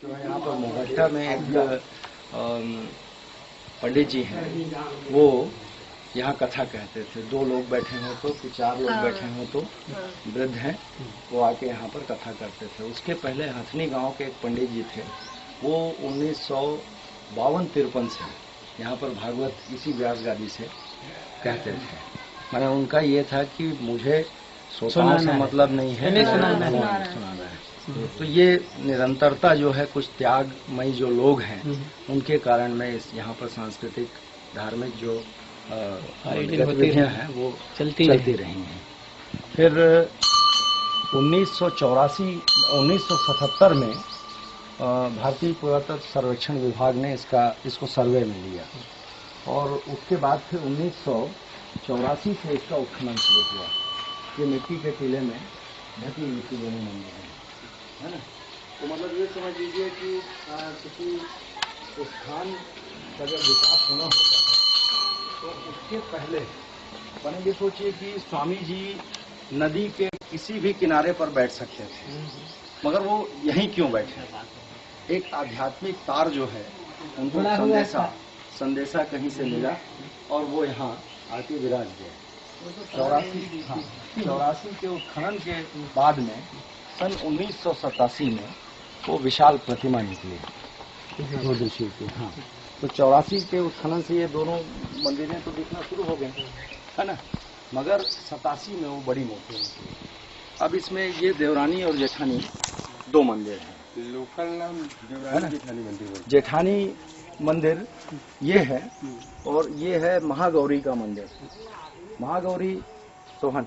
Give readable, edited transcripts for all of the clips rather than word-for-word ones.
तो यहाँ पर मोहट्टा में एक पंडित जी हैं, वो यहाँ कथा कहते थे। 2 लोग बैठे हो तो कि 4 लोग बैठे हो तो वृद्ध हैं, वो आके यहाँ पर कथा करते थे। उसके पहले हथनी गांव के एक पंडित जी थे, वो 1952-53 से यहाँ पर भागवत इसी व्यास गादी से कहते थे। मैंने उनका ये था कि मुझे श्रोताओं से मतलब नहीं है, सुनाना है। तो ये निरंतरता जो है, कुछ त्यागमयी जो लोग हैं उनके कारण में इस यहाँ पर सांस्कृतिक धार्मिक जो गतिविधियाँ हैं वो चलती रही हैं। फिर 1977 में भारतीय पुरातत्व सर्वेक्षण विभाग ने इसको सर्वे में लिया और उसके बाद फिर 1984 से इसका उत्खनन शुरू हुआ। ये मिट्टी के टीले में ढकी मिट्टी दोनों मंदिर है ना। तो मतलब ये समझ लीजिए कि किसी स्थान का जब विकास होना होता है तो उसके पहले मैंने ये सोचिए कि स्वामी जी नदी के किसी भी किनारे पर बैठ सकते थे, मगर वो यहीं क्यों बैठे? एक आध्यात्मिक तार जो है, उनको संदेशा कहीं से मिला और वो यहाँ आके विराज गए। 84 के उत्खनन के बाद में सन 1987 में वो विशाल प्रतिमा निकली शिव की। हाँ, तो 84 के उत्खनन से ये दोनों मंदिरें तो दिखना शुरू हो गए, है ना, मगर 87 में वो बड़ी मूर्ति निकली। अब इसमें ये देवरानी और जेठानी 2 मंदिर हैं। लोकल नाम देवरानी जेठानी मंदिर। जेठानी मंदिर ये है और ये है महागौरी का मंदिर। महागौरी सोहन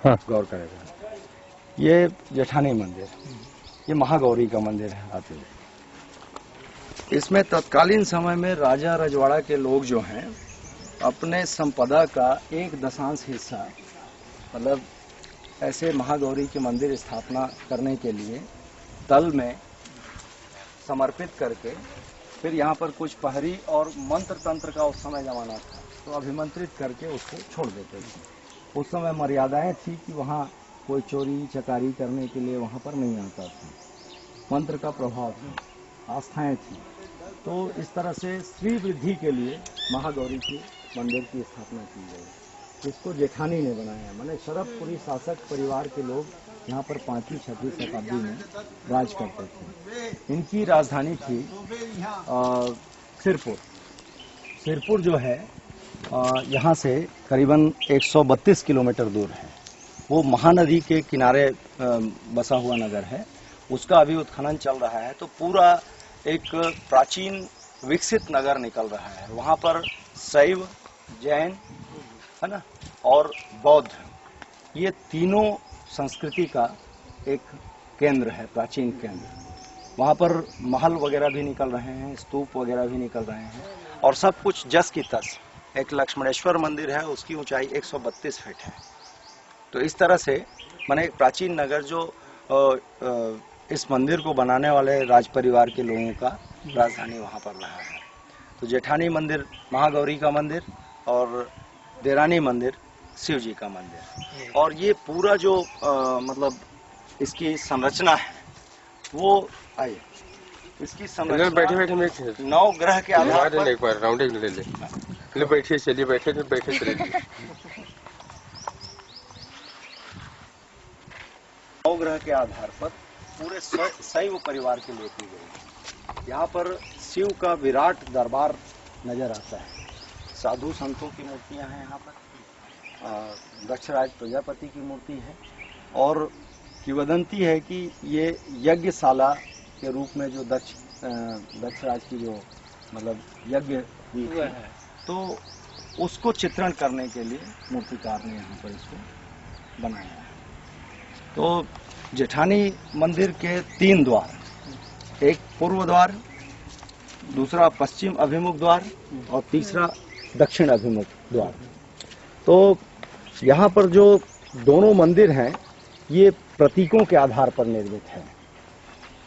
हाँ, गौर करेगा। ये जेठानी मंदिर, ये महागौरी का मंदिर है। आते इसमें तत्कालीन समय में राजा रजवाड़ा के लोग जो हैं अपने संपदा का 1/10 हिस्सा मतलब ऐसे महागौरी के मंदिर स्थापना करने के लिए तल में समर्पित करके फिर यहाँ पर कुछ पहरी और मंत्र तंत्र का उस समय जमाना था, तो अभिमंत्रित करके उसको छोड़ देते थे। उस समय मर्यादाएं थी कि वहाँ कोई चोरी चकारी करने के लिए वहाँ पर नहीं आता था। मंत्र का प्रभाव था, आस्थाएं थी। तो इस तरह से श्री वृद्धि के लिए महागौरी की मंदिर की स्थापना की गई। इसको जेठानी ने बनाया। माने शरभपुरी शासक परिवार के लोग यहाँ पर 5वीं 6वीं शताब्दी में राज करते थे। इनकी राजधानी थी सिरपुर। सिरपुर जो है यहाँ से करीबन 132 किलोमीटर दूर है। वो महानदी के किनारे बसा हुआ नगर है। उसका अभी उत्खनन चल रहा है, तो पूरा एक प्राचीन विकसित नगर निकल रहा है। वहाँ पर शैव, जैन, है ना, और बौद्ध, ये तीनों संस्कृति का एक केंद्र है, प्राचीन केंद्र। वहाँ पर महल वगैरह भी निकल रहे हैं, स्तूप वगैरह भी निकल रहे हैं और सब कुछ जस की तस। एक लक्ष्मणेश्वर मंदिर है, उसकी ऊंचाई 132 फीट है। तो इस तरह से माने एक प्राचीन नगर जो इस मंदिर को बनाने वाले राज परिवार के लोगों का राजधानी वहाँ पर रहा है। तो जेठानी मंदिर महागौरी का मंदिर और देरानी मंदिर शिव जी का मंदिर। और ये पूरा जो मतलब इसकी संरचना है वो आइए, इसकी संरचना बैठे 9 ग्रह के आधार पर एक बार राउंड ले ले बैठिए, चलिए बैठे चलिए 9 ग्रह के आधार पर पूरे शैव परिवार के लिए की गई। यहाँ पर शिव का विराट दरबार नजर आता है। साधु संतों की मूर्तियां हैं यहाँ पर। दक्षराज प्रजापति की मूर्ति है और किंवदंती है कि ये यज्ञशाला के रूप में जो दक्षराज की जो मतलब यज्ञ हुई थी, तो उसको चित्रण करने के लिए मूर्तिकार ने यहाँ पर इसको बनाया है। तो जेठानी मंदिर के 3 द्वार, एक पूर्व द्वार, दूसरा पश्चिम अभिमुख द्वार और तीसरा दक्षिण अभिमुख द्वार। तो यहाँ पर जो दोनों मंदिर हैं ये प्रतीकों के आधार पर निर्मित है।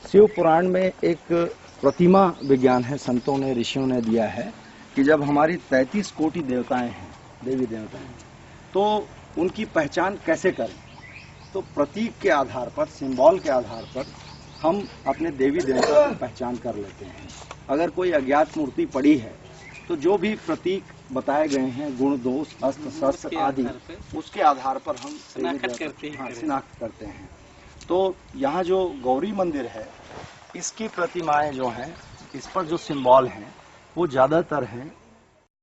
शिव पुराण में एक प्रतिमा विज्ञान है, संतों ने ऋषियों ने दिया है कि जब हमारी 33 कोटि देवताएं हैं, देवी देवताएं, तो उनकी पहचान कैसे करें। तो प्रतीक के आधार पर, सिंबल के आधार पर हम अपने देवी देवता की पहचान कर लेते हैं। अगर कोई अज्ञात मूर्ति पड़ी है तो जो भी प्रतीक बताए गए हैं, गुण दोष अस्त्र शस्त्र आदि, उसके आधार पर हम शिनाख्त करते हैं। तो यहाँ जो गौरी मंदिर है, इसकी प्रतिमाएं जो हैं, इस पर जो सिंबल हैं वो ज्यादातर हैं